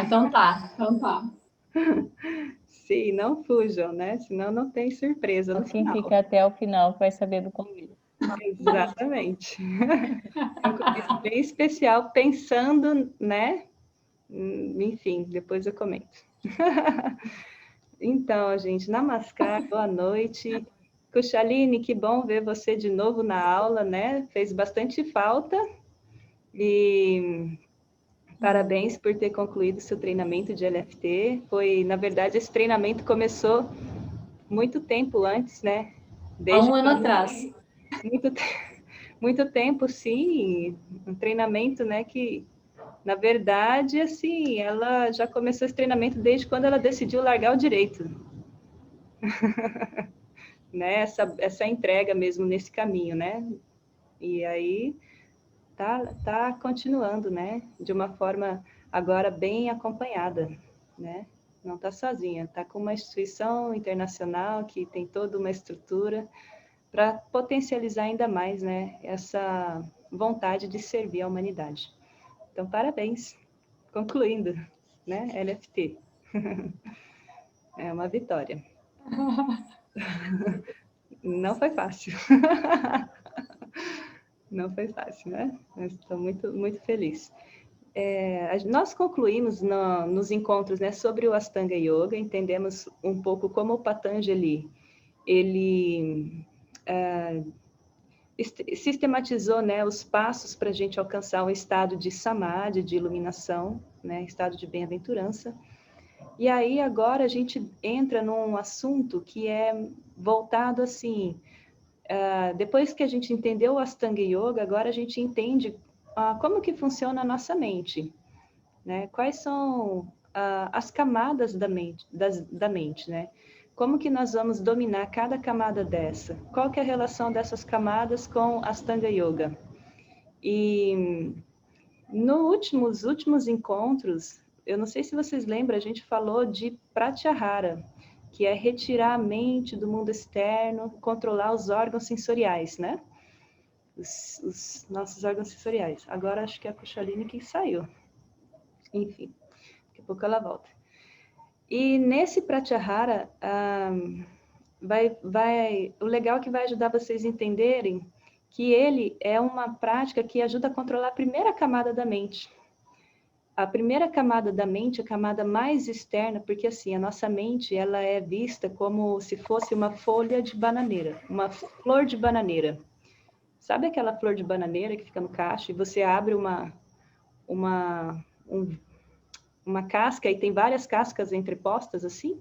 então tá, então tá. Sim, não fujam, né? Senão não tem surpresa no Quem final. fica até o final vai saber do convite. Exatamente. É um convite bem especial, pensando, né? Enfim, depois eu comento. Então, gente, namaskar, boa noite. Kuchaline, que bom ver você de novo na aula, né? Fez bastante falta. E parabéns por ter concluído seu treinamento de LFT. Foi, na verdade, esse treinamento começou muito tempo antes, né? Há Desde um ano atrás. muito, muito tempo, sim. Um treinamento, né? Que, na verdade, assim, ela já começou esse treinamento desde quando ela decidiu largar o direito. Né? Essa entrega mesmo nesse caminho, né? E aí tá continuando, né? De uma forma agora bem acompanhada, né? Não está sozinha, está com uma instituição internacional que tem toda uma estrutura para potencializar ainda mais, né? Essa vontade de servir a humanidade. Então, parabéns. Concluindo, né? LFT. É uma vitória. Não foi fácil. Não foi fácil, né? Mas estou muito, muito feliz. Nós concluímos nos encontros, né, sobre o Ashtanga Yoga, entendemos um pouco como o Patanjali, ele sistematizou, né, os passos para a gente alcançar um estado de samadhi, de iluminação, né, estado de bem-aventurança. E aí agora a gente entra num assunto que é voltado assim, depois que a gente entendeu o Ashtanga Yoga, agora a gente entende como que funciona a nossa mente, né? Quais são as camadas da mente, né? Como que nós vamos dominar cada camada dessa? Qual que é a relação dessas camadas com Ashtanga Yoga? E nos últimos encontros, eu não sei se vocês lembram, a gente falou de Pratyahara, que é retirar a mente do mundo externo, controlar os órgãos sensoriais, né? Os nossos órgãos sensoriais. Agora acho que é a Kuchaline que saiu. Enfim, daqui a pouco ela volta. E nesse Pratyahara, o legal é que vai ajudar vocês a entenderem que ele é uma prática que ajuda a controlar a primeira camada da mente. A primeira camada da mente, a camada mais externa, porque assim, a nossa mente, ela é vista como se fosse uma folha de bananeira, uma flor de bananeira. Sabe aquela flor de bananeira que fica no cacho e você abre uma casca e tem várias cascas entrepostas assim?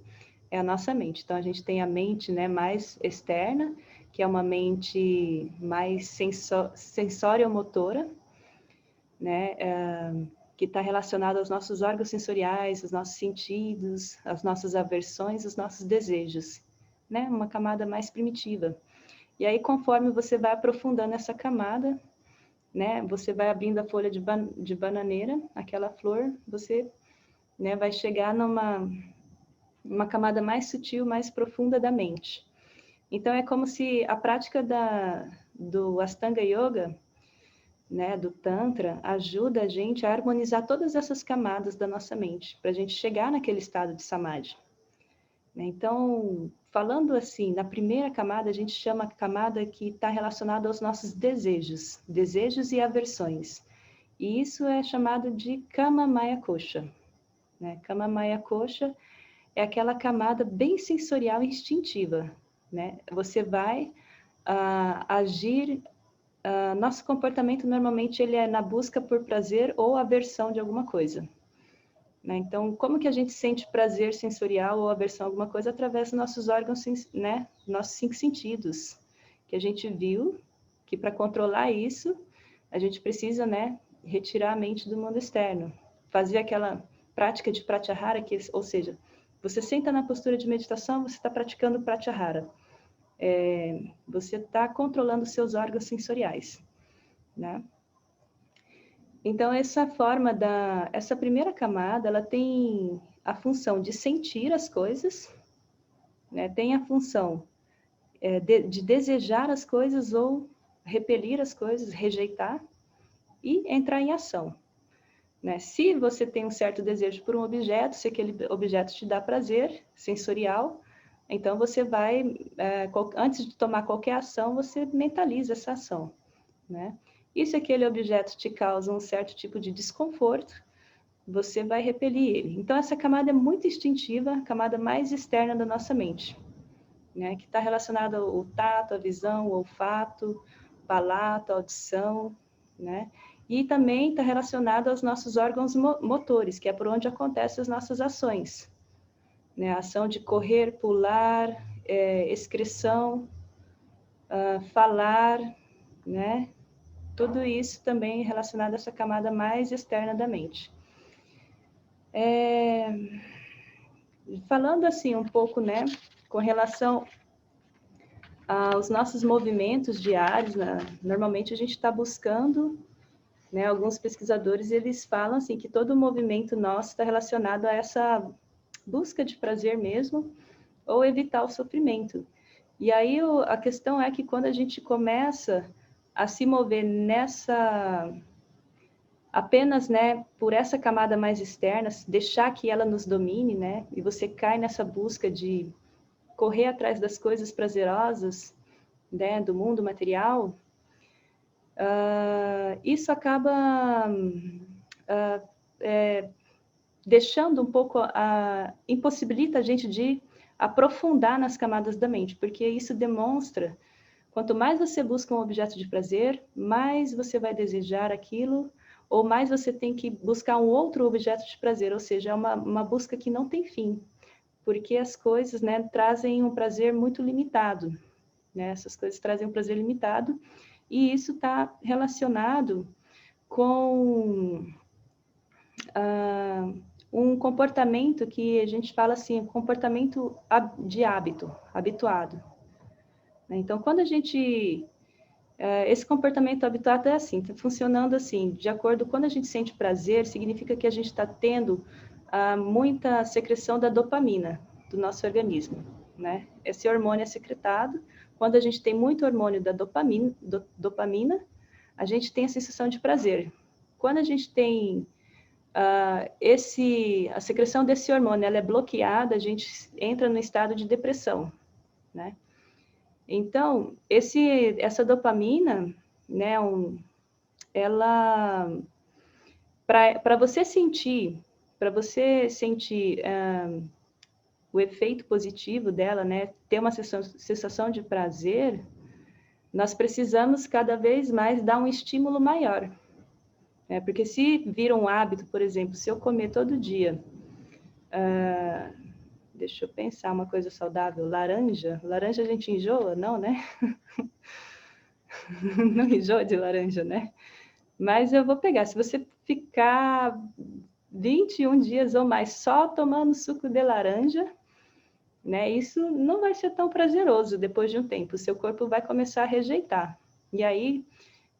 É a nossa mente. Então, a gente tem a mente, né, mais externa, que é uma mente mais sensório-motora, né, que está relacionada aos nossos órgãos sensoriais, aos nossos sentidos, às nossas aversões, aos nossos desejos, né, uma camada mais primitiva. E aí, conforme você vai aprofundando essa camada, né, você vai abrindo a folha de bananeira, aquela flor, você, né, vai chegar numa camada mais sutil, mais profunda da mente. Então, é como se a prática do Ashtanga Yoga, né, do Tantra, ajuda a gente a harmonizar todas essas camadas da nossa mente, para a gente chegar naquele estado de Samadhi. Então, falando assim, na primeira camada, a gente chama a camada que está relacionada aos nossos desejos e aversões. E isso é chamado de Kama Maya Kosha. Né? Kama Maya Kosha é aquela camada bem sensorial e instintiva. Né? Você vai agir. Nosso comportamento normalmente ele é na busca por prazer ou aversão de alguma coisa. Né? Então, como que a gente sente prazer sensorial ou aversão a alguma coisa? Através dos nossos órgãos, né? Nossos 5 sentidos, que a gente viu que para controlar isso, a gente precisa, né, retirar a mente do mundo externo. Fazer aquela prática de Pratyahara, ou seja, você senta na postura de meditação, você está praticando Pratyahara. Você está controlando seus órgãos sensoriais, né? Então, essa primeira camada, ela tem a função de sentir as coisas, né? Tem a função de desejar as coisas ou repelir as coisas, rejeitar, e entrar em ação. né? Se você tem um certo desejo por um objeto, se aquele objeto te dá prazer sensorial, então você vai, antes de tomar qualquer ação, você mentaliza essa ação, né? E se aquele objeto te causa um certo tipo de desconforto, você vai repelir ele. Então, essa camada é muito instintiva, a camada mais externa da nossa mente, né? Que está relacionada ao tato, à visão, ao olfato, palato, à audição, né? E também está relacionado aos nossos órgãos motores, que é por onde acontecem as nossas ações, né? A ação de correr, pular, excreção, falar, né? Tudo isso também é relacionado a essa camada mais externa da mente. Falando assim um pouco, né, com relação aos nossos movimentos diários, né? Normalmente a gente está buscando, né, alguns pesquisadores, eles falam assim, que todo movimento nosso está relacionado a essa busca de prazer mesmo, ou evitar o sofrimento. E aí a questão é que quando a gente começa a se mover apenas, né, por essa camada mais externa, deixar que ela nos domine, né, e você cai nessa busca de correr atrás das coisas prazerosas, né, do mundo material, isso acaba deixando um pouco, impossibilita a gente de aprofundar nas camadas da mente, porque isso demonstra, quanto mais você busca um objeto de prazer, mais você vai desejar aquilo, ou mais você tem que buscar um outro objeto de prazer, ou seja, é uma busca que não tem fim, porque as coisas, né, trazem um prazer muito limitado, né? Essas coisas trazem um prazer limitado, e isso está relacionado com um comportamento que a gente fala assim, comportamento de hábito, habituado. Então, quando a gente... esse comportamento habituado é assim, está funcionando assim, de acordo, quando a gente sente prazer, significa que a gente está tendo muita secreção da dopamina do nosso organismo, né? Esse hormônio é secretado, quando a gente tem muito hormônio da dopamina, a gente tem a sensação de prazer. Quando a gente tem a secreção desse hormônio, ela é bloqueada, a gente entra no estado de depressão, né? Então, essa dopamina, né, ela, para você sentir o efeito positivo dela, né, ter uma sensação de prazer, nós precisamos cada vez mais dar um estímulo maior. Porque se vira um hábito, por exemplo, se eu comer todo dia, deixa eu pensar uma coisa saudável, laranja a gente enjoa? Não, né? Não enjoa de laranja, né? Mas eu vou pegar, se você ficar 21 dias ou mais só tomando suco de laranja, né? Isso não vai ser tão prazeroso depois de um tempo, o seu corpo vai começar a rejeitar. E aí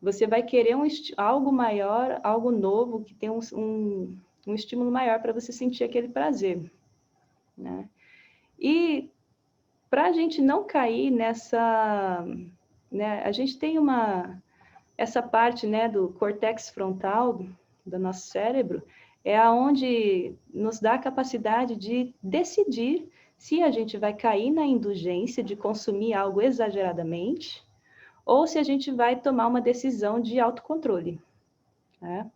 você vai querer algo maior, algo novo, que tem um estímulo maior para você sentir aquele prazer, né? E para a gente não cair nessa... né, a gente tem essa parte, né, do córtex frontal do nosso cérebro, é aonde nos dá a capacidade de decidir se a gente vai cair na indulgência de consumir algo exageradamente, ou se a gente vai tomar uma decisão de autocontrole, né?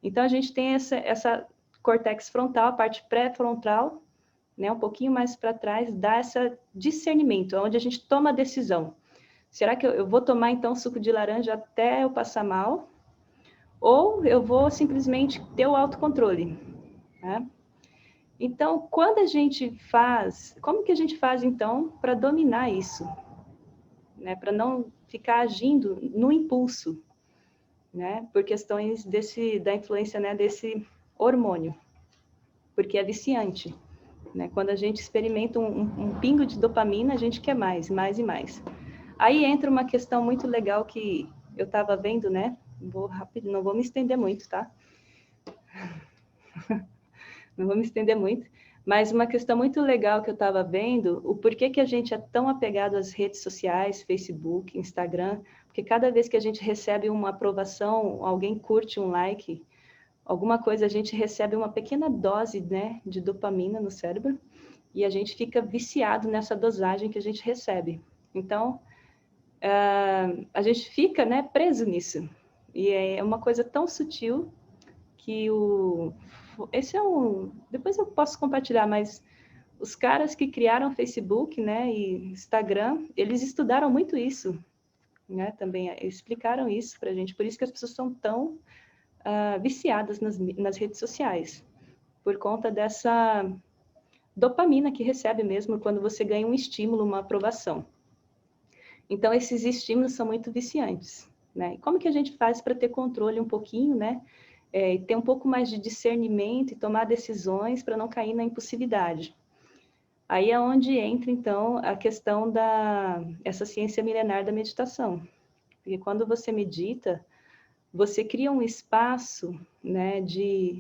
Então, a gente tem essa córtex frontal, a parte pré-frontal, né, um pouquinho mais para trás, dá esse discernimento, onde a gente toma a decisão. Será que eu vou tomar, então, suco de laranja até eu passar mal? Ou eu vou simplesmente ter o autocontrole, né? Então, quando a gente faz... Como que a gente faz, então, para dominar isso? Né? Para não ficar agindo no impulso, né? Por questões da influência, né, desse hormônio. Porque é viciante, né? Quando a gente experimenta um pingo de dopamina, a gente quer mais, mais e mais. Aí entra uma questão muito legal que eu estava vendo, né? Não vou me estender muito, tá? Não vou me estender muito, mas uma questão muito legal que eu estava vendo, o porquê que a gente é tão apegado às redes sociais, Facebook, Instagram, porque cada vez que a gente recebe uma aprovação, alguém curte um like, alguma coisa, a gente recebe uma pequena dose, né, de dopamina no cérebro e a gente fica viciado nessa dosagem que a gente recebe. Então, a gente fica, né, preso nisso. E é uma coisa tão sutil que esse é depois eu posso compartilhar, mas os caras que criaram o Facebook, né, e Instagram, eles estudaram muito isso, né, também explicaram isso para a gente, por isso que as pessoas são tão viciadas nas redes sociais, por conta dessa dopamina que recebe mesmo quando você ganha um estímulo, uma aprovação. Então, esses estímulos são muito viciantes, né? E como que a gente faz para ter controle um pouquinho, né? E ter um pouco mais de discernimento e tomar decisões para não cair na impulsividade. Aí é onde entra, então, a questão essa ciência milenar da meditação. Porque quando você medita, você cria um espaço, né,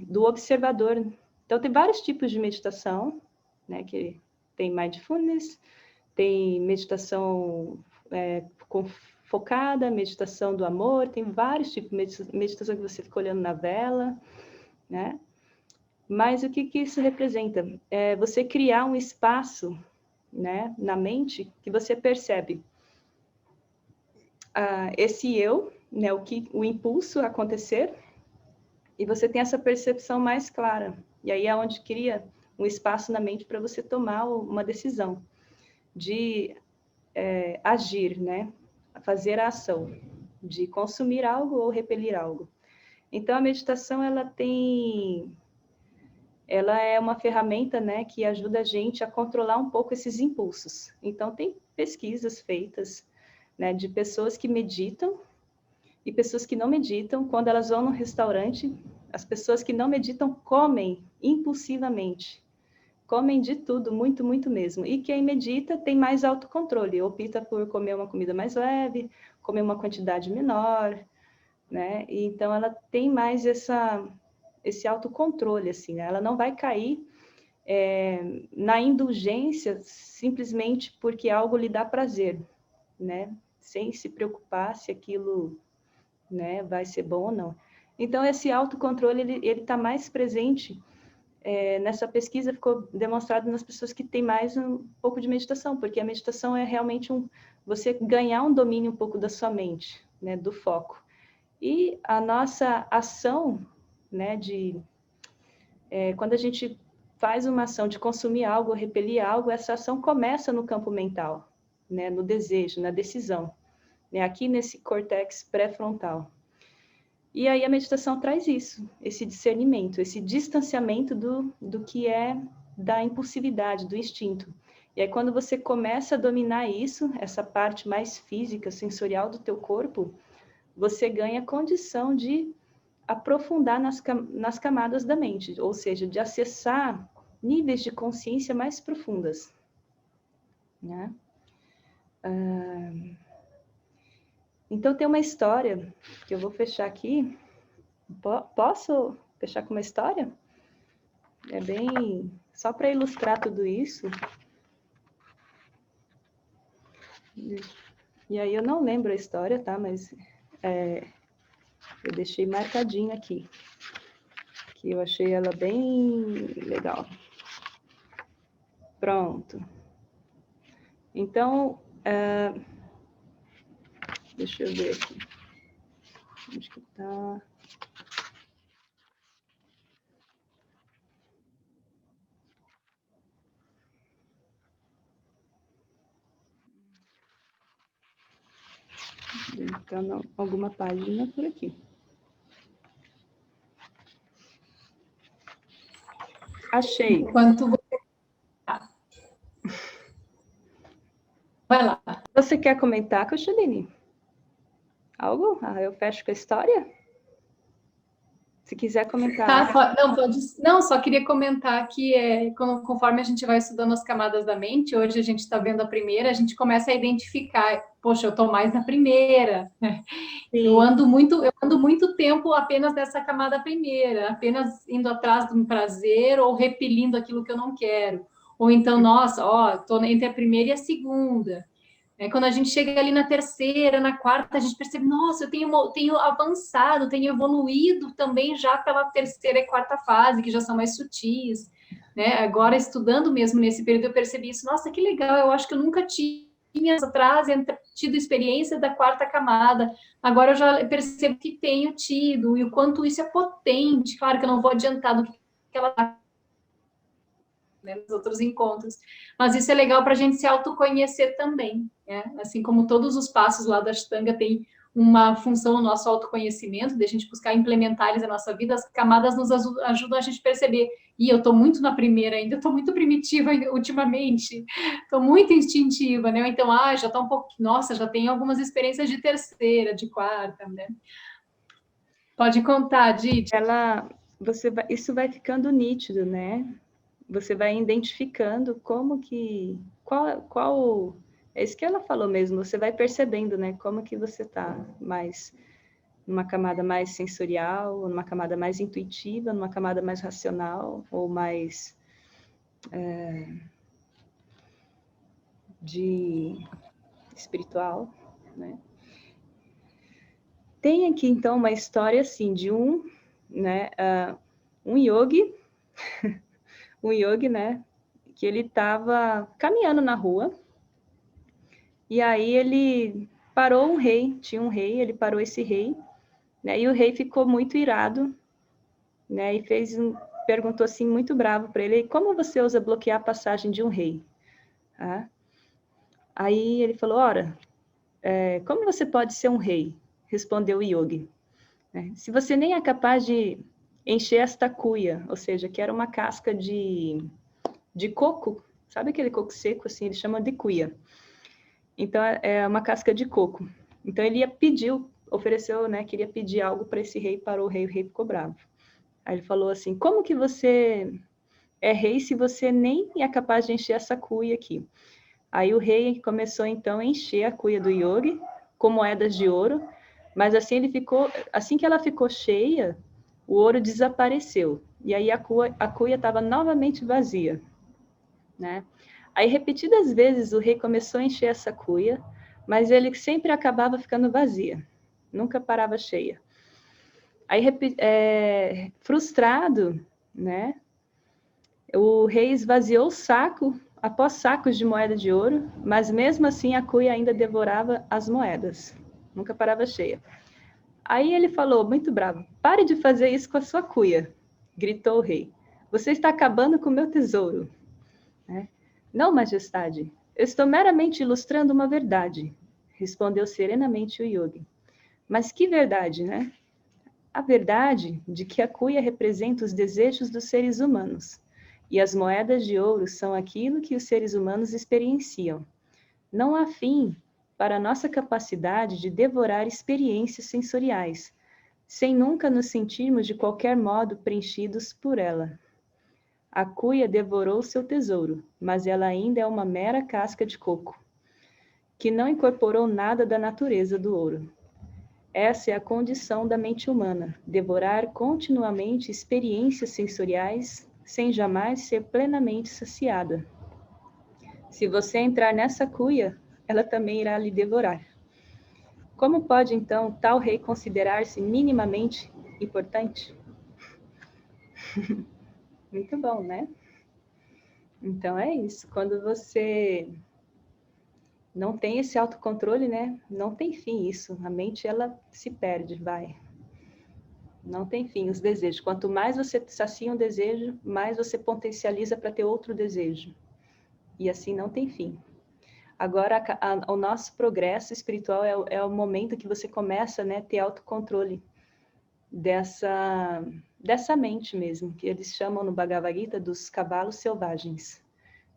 do observador. Então, tem vários tipos de meditação, né, que tem mindfulness, tem meditação focada, meditação do amor, tem vários tipos de meditação que você fica olhando na vela, né? Mas o que isso representa? É você criar um espaço, né, na mente que você percebe esse eu, né, o impulso a acontecer, e você tem essa percepção mais clara. E aí é onde cria um espaço na mente para você tomar uma decisão de agir, né, fazer a ação, de consumir algo ou repelir algo. Então a meditação ela é uma ferramenta, né, que ajuda a gente a controlar um pouco esses impulsos. Então tem pesquisas feitas, né, de pessoas que meditam e pessoas que não meditam. Quando elas vão no restaurante, as pessoas que não meditam comem impulsivamente. Comem de tudo, muito, muito mesmo. E quem medita tem mais autocontrole, opta por comer uma comida mais leve, comer uma quantidade menor, né? E então ela tem mais esse autocontrole, assim, né? Ela não vai cair na indulgência simplesmente porque algo lhe dá prazer, né? Sem se preocupar se aquilo, né, vai ser bom ou não. Então, esse autocontrole, ele está mais presente, nessa pesquisa ficou demonstrado nas pessoas que têm mais um pouco de meditação, porque a meditação é realmente você ganhar um domínio um pouco da sua mente, né, do foco. E a nossa ação, né, quando a gente faz uma ação de consumir algo ou repelir algo, essa ação começa no campo mental, né, no desejo, na decisão, né, aqui nesse córtex pré-frontal. E aí a meditação traz isso, esse discernimento, esse distanciamento do que é da impulsividade, do instinto. E aí quando você começa a dominar isso, essa parte mais física, sensorial do teu corpo, você ganha condição de aprofundar nas camadas da mente, ou seja, de acessar níveis de consciência mais profundas, né? Então tem uma história que eu vou fechar aqui. Posso fechar com uma história? É bem só para ilustrar tudo isso. E aí eu não lembro a história, tá? Mas eu deixei marcadinho aqui, que eu achei ela bem legal. Pronto. Então, deixa eu ver aqui. Onde que tá? Então, alguma página por aqui. Achei. Enquanto você... Vai lá. Você quer comentar, Cochaline? Algo? Eu fecho com a história? Se quiser comentar. Não, só queria comentar que conforme a gente vai estudando as camadas da mente, hoje a gente está vendo a primeira, a gente começa a identificar, poxa, eu estou mais na primeira. Eu ando muito tempo apenas nessa camada primeira, apenas indo atrás de um prazer ou repelindo aquilo que eu não quero. Ou então, nossa, estou entre a primeira e a segunda. Quando a gente chega ali na terceira, na quarta, a gente percebe, nossa, eu tenho avançado, tenho evoluído também já pela terceira e quarta fase, que já são mais sutis, né? Agora, estudando mesmo nesse período, eu percebi isso, nossa, que legal, eu acho que eu nunca tinha atrás tido experiência da quarta camada, agora eu já percebo que tenho tido, e o quanto isso é potente, claro que eu não vou adiantar do que ela está, né, nos outros encontros. Mas isso é legal para a gente se autoconhecer também, né? Assim como todos os passos lá da Ashtanga têm uma função no nosso autoconhecimento, de a gente buscar implementar eles na nossa vida, as camadas nos ajudam a gente a perceber. E eu estou muito na primeira ainda, estou muito primitiva ultimamente, estou muito instintiva, né? Então, já está um pouco, nossa, já tem algumas experiências de terceira, de quarta, né? Pode contar, Didi. Isso vai ficando nítido, né? Você vai identificando é isso que ela falou mesmo, você vai percebendo, né, como que você está mais numa camada mais sensorial, numa camada mais intuitiva, numa camada mais racional, ou mais de espiritual, né? Tem aqui, então, uma história, assim, de né, um yogi, né, que ele estava caminhando na rua, e aí ele parou tinha um rei, ele parou esse rei, né, e o rei ficou muito irado, né, e perguntou assim, muito bravo para ele, como você ousa bloquear a passagem de um rei? Ah? Aí ele falou, ora, como você pode ser um rei? Respondeu o yogi. Se você nem é capaz de encher esta cuia, ou seja, que era uma casca de coco, sabe aquele coco seco, assim, eles chamam de cuia. Então, é uma casca de coco. Então, ele ofereceu, né, queria pedir algo para esse rei, parou o rei ficou bravo. Aí ele falou assim, como que você é rei se você nem é capaz de encher essa cuia aqui? Aí o rei começou, então, a encher a cuia do yogi com moedas de ouro, mas assim que ela ficou cheia, o ouro desapareceu. E aí a cuia estava novamente vazia, né? Aí, repetidas vezes, o rei começou a encher essa cuia, mas ele sempre acabava ficando vazia, nunca parava cheia. Aí, frustrado, né? O rei esvaziou o saco após sacos de moeda de ouro, mas mesmo assim a cuia ainda devorava as moedas, nunca parava cheia. Aí ele falou, muito bravo, pare de fazer isso com a sua cuia, gritou o rei. Você está acabando com o meu tesouro. Não, majestade, eu estou meramente ilustrando uma verdade, respondeu serenamente o yogi. Mas que verdade, né? A verdade de que a cuia representa os desejos dos seres humanos, e as moedas de ouro são aquilo que os seres humanos experienciam. Não há fim para a nossa capacidade de devorar experiências sensoriais, sem nunca nos sentirmos de qualquer modo preenchidos por ela. A cuia devorou seu tesouro, mas ela ainda é uma mera casca de coco, que não incorporou nada da natureza do ouro. Essa é a condição da mente humana, devorar continuamente experiências sensoriais sem jamais ser plenamente saciada. Se você entrar nessa cuia, ela também irá lhe devorar. Como pode, então, tal rei considerar-se minimamente importante? Muito bom, né? Então é isso. Quando você não tem esse autocontrole, né? Não tem fim isso. A mente, ela se perde, vai. Não tem fim os desejos. Quanto mais você sacia um desejo, mais você potencializa para ter outro desejo. E assim não tem fim. Agora, o nosso progresso espiritual é o momento que você começa, né, a ter autocontrole dessa mente mesmo, que eles chamam no Bhagavad Gita dos cavalos selvagens,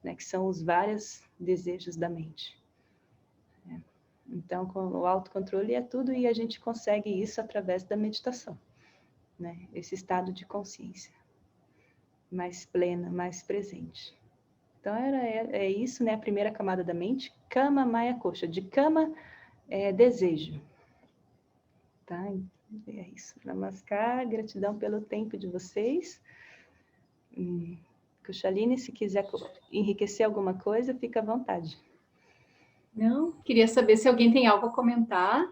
né, que são os vários desejos da mente. Então, com o autocontrole é tudo e a gente consegue isso através da meditação, né? Esse estado de consciência mais plena, mais presente. Então, é isso, né? A primeira camada da mente, Kama Maya Kosha. De Kama é desejo. Tá? É isso. Namaskar, gratidão pelo tempo de vocês. Kushalini, se quiser enriquecer alguma coisa, fica à vontade. Não? Queria saber se alguém tem algo a comentar.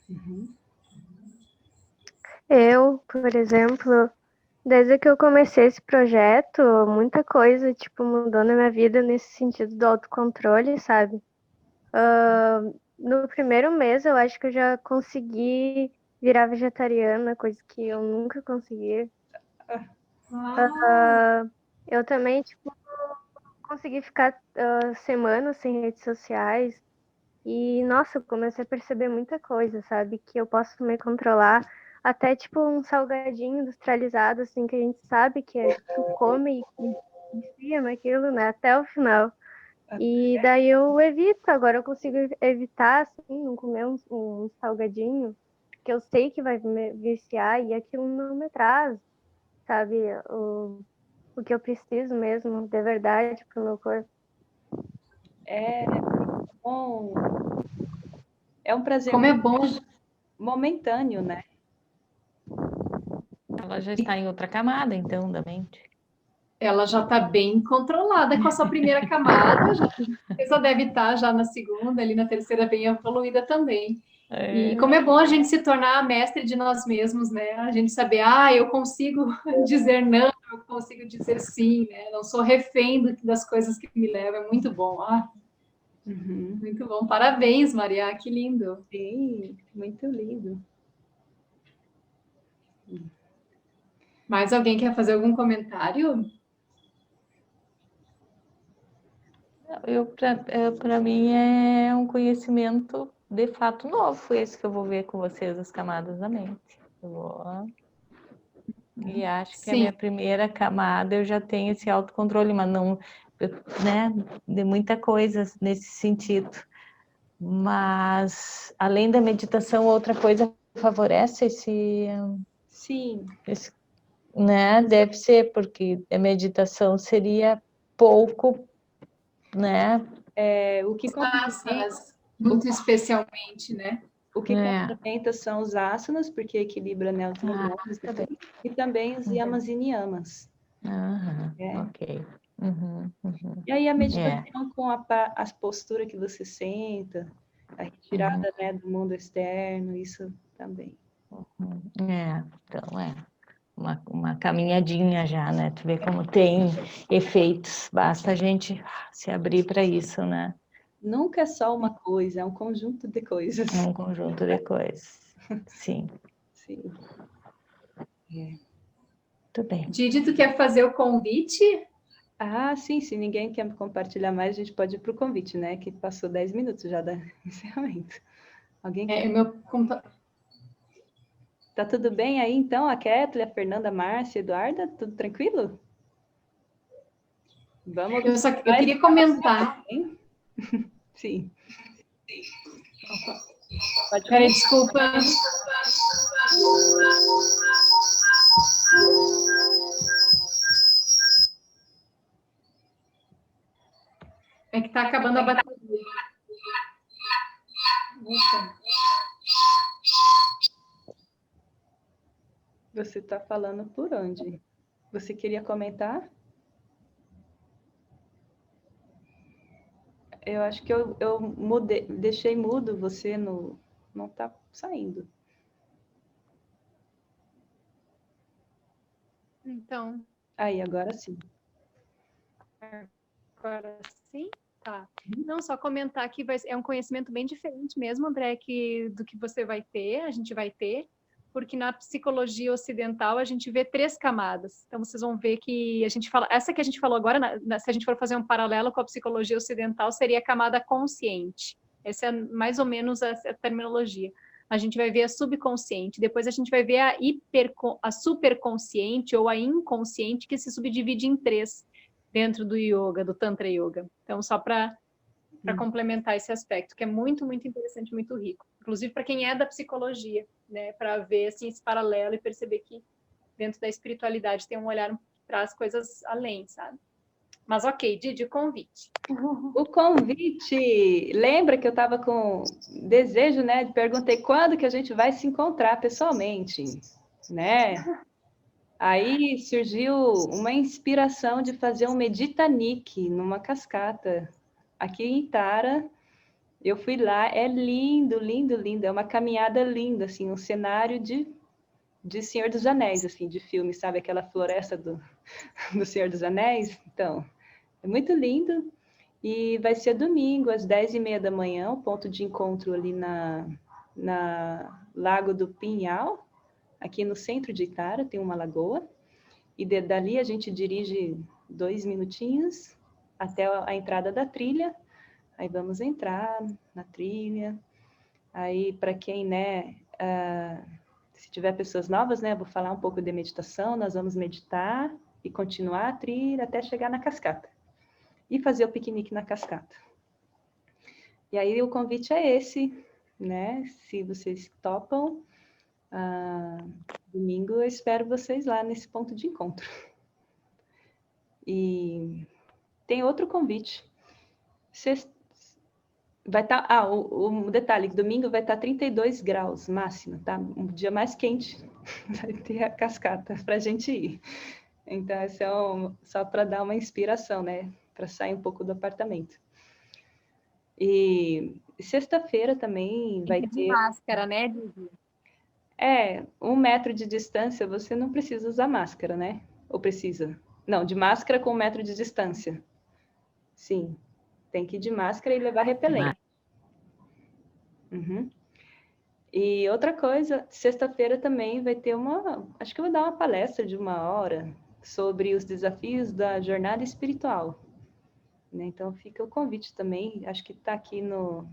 Uhum. Eu, por exemplo, desde que eu comecei esse projeto, muita coisa, tipo, mudou na minha vida nesse sentido do autocontrole, sabe? No primeiro mês, eu acho que eu já consegui virar vegetariana, coisa que eu nunca consegui. Eu também, tipo, consegui ficar semanas sem redes sociais. E, nossa, eu comecei a perceber muita coisa, sabe? Que eu posso me controlar. Até, tipo, um salgadinho industrializado, assim, que a gente sabe que tu come e enfia naquilo, né? Até o final. E daí eu evito. Agora eu consigo evitar, assim, não comer um salgadinho, que eu sei que vai me viciar e aquilo não me traz, sabe? O que eu preciso mesmo, de verdade, pro meu corpo. É bom, é um prazer Como é muito bom, momentâneo, né? Ela já está em outra camada, então, da mente. ela já está bem controlada com a sua primeira camada, já deve estar já na segunda, ali na terceira bem evoluída também. E como é bom a gente se tornar mestre de nós mesmos, né? A gente saber, eu consigo dizer não, eu consigo dizer sim, né? Não sou refém das coisas que me levam, é muito bom. Uhum. Muito bom. Parabéns, Maria, que lindo. Sim, muito lindo. Mais alguém quer fazer algum comentário? Para mim é um conhecimento de fato novo, esse que eu vou ver com vocês, as camadas da mente. E acho que a Sim, minha primeira camada eu já tenho esse autocontrole, mas não, né, de muita coisa nesse sentido. Mas além da meditação, outra coisa favorece Sim. né? Deve ser, porque a meditação seria pouco, né? O que complementa, asanas, muito especialmente, né? o que complementa são os asanas, porque equilibra, né, os hormônios Tá bem. e também os yamas e niyamas. Ok. Uhum. E aí a meditação com as posturas que você senta, a retirada, né, do mundo externo, isso também. Então uma caminhadinha já, né? Tu vê como tem efeitos, basta a gente se abrir para isso, né? Nunca é só uma coisa, é um conjunto de coisas. É um conjunto de coisas. Sim. Sim. Tudo bem. Didi, tu quer fazer o convite? Sim, se ninguém quer compartilhar mais, a gente pode ir para o convite, né? Que passou 10 minutos já do encerramento. Alguém quer? Tá tudo bem aí, então? A Kathleen, a Fernanda, a Márcia, a Eduarda, tudo tranquilo? Vamos. Eu queria comentar. Sim. Peraí, desculpa. É que tá acabando a bateria. Opa. Você está falando por onde? Você queria comentar? Eu acho que eu mudei, deixei mudo, você não está saindo. Então. Aí, agora sim. Agora sim? Tá. Não, só comentar que é um conhecimento bem diferente mesmo, André, do que você vai ter, a gente vai ter, porque na psicologia ocidental a gente vê 3 camadas. Então vocês vão ver que a gente fala, essa que a gente falou agora, se a gente for fazer um paralelo com a psicologia ocidental, seria a camada consciente. Essa é mais ou menos a terminologia. A gente vai ver a subconsciente, depois a gente vai ver a superconsciente ou a inconsciente, que se subdivide em 3 dentro do yoga, do Tantra Yoga. Então, só para complementar esse aspecto, que é muito, muito interessante, muito rico. Inclusive para quem é da psicologia, né? Para ver assim, esse paralelo e perceber que dentro da espiritualidade tem um olhar que traz coisas além, sabe? Mas ok, Didi, o convite. O convite, lembra que eu estava com desejo, né? Perguntei quando que a gente vai se encontrar pessoalmente, né? Aí surgiu uma inspiração de fazer um Meditanique numa cascata aqui em Tara, Eu fui lá, é lindo, lindo, lindo. É uma caminhada linda, assim, um cenário de Senhor dos Anéis, assim, de filme, sabe? Aquela floresta do Senhor dos Anéis. Então, é muito lindo. E vai ser domingo, às 10h30 da manhã, o ponto de encontro ali na Lago do Pinhal, aqui no centro de Itara, tem uma lagoa. E dali a gente dirige 2 minutinhos até a entrada da trilha. Aí vamos entrar na trilha. Aí, para quem, né, se tiver pessoas novas, né, eu vou falar um pouco de meditação. Nós vamos meditar e continuar a trilha até chegar na cascata. E fazer o piquenique na cascata. E aí o convite é esse, né? Se vocês topam, domingo eu espero vocês lá nesse ponto de encontro. E tem outro convite. Vai estar, o detalhe, domingo vai estar 32 graus máximo, tá? Um dia mais quente, vai ter a cascata para a gente ir. Então, esse é só para dar uma inspiração, né? Para sair um pouco do apartamento. E sexta-feira também vai ter... De máscara, né, Didi? 1 metro de distância, você não precisa usar máscara, né? Ou precisa? Não, de máscara com 1 metro de distância. Sim, tem que ir de máscara e levar repelente. Uhum. E outra coisa, sexta-feira também vai ter acho que eu vou dar uma palestra de 1 hora sobre os desafios da jornada espiritual. Né? Então fica o convite também, acho que está aqui no...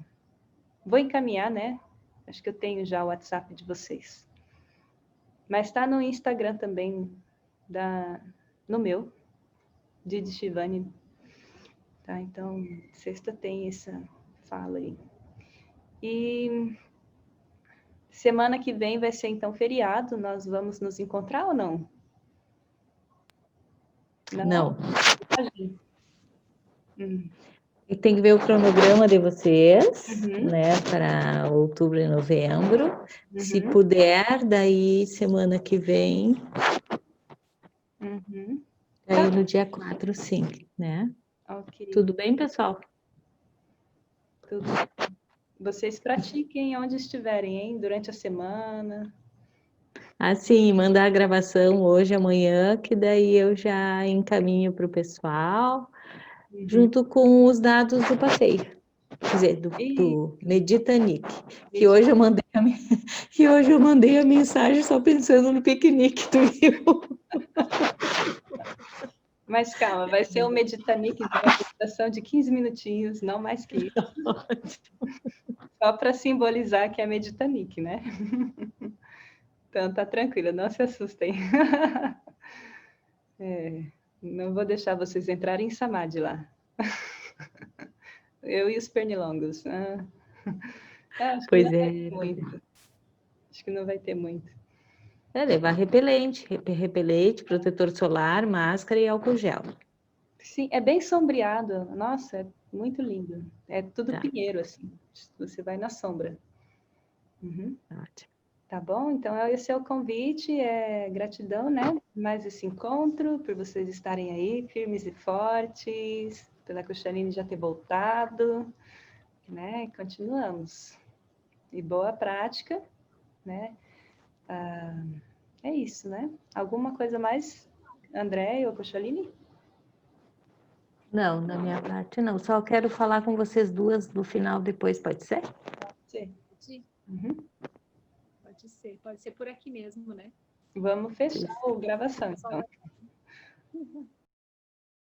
Vou encaminhar, né? Acho que eu tenho já o WhatsApp de vocês. Mas está no Instagram também, no meu, Didi Shivani. Tá? Então, sexta tem essa fala aí. E semana que vem vai ser, então, feriado. Nós vamos nos encontrar ou não? Não. Hum. E tem que ver o cronograma de vocês, né, para outubro e novembro. Se puder, daí semana que vem, aí no dia 4, sim, né? Ok. Tudo bem, pessoal? Tudo bem. Vocês pratiquem onde estiverem, hein? Durante a semana. Assim, mandar a gravação hoje, amanhã, que daí eu já encaminho para o pessoal, junto com os dados do passeio. Quer dizer, do Meditanic, que hoje eu mandei a mensagem só pensando no piquenique, tu viu? Mas calma, vai ser um Meditanic de uma meditação de 15 minutinhos, não mais que isso. Só para simbolizar que é Meditanic, né? Então tá tranquilo, não se assustem. Não vou deixar vocês entrarem em Samadhi lá. Eu e os pernilongos. Acho Pois que não é. vai ter muito. Acho que não vai ter muito. Levar repelente, protetor solar, máscara e álcool gel. Sim, é bem sombreado. Nossa, é muito lindo. É tudo pinheiro, assim. Você vai na sombra. Ótimo. Tá bom? Então, esse é o convite. Gratidão, né? Mais esse encontro, por vocês estarem aí, firmes e fortes, pela Kundalini já ter voltado, né? Continuamos. E boa prática, né? É isso, né? Alguma coisa mais, André ou Kundalini? Não, da minha parte não. Só quero falar com vocês duas no final depois, pode ser? Sim. Pode ser por aqui mesmo, né? Vamos fechar a gravação, então.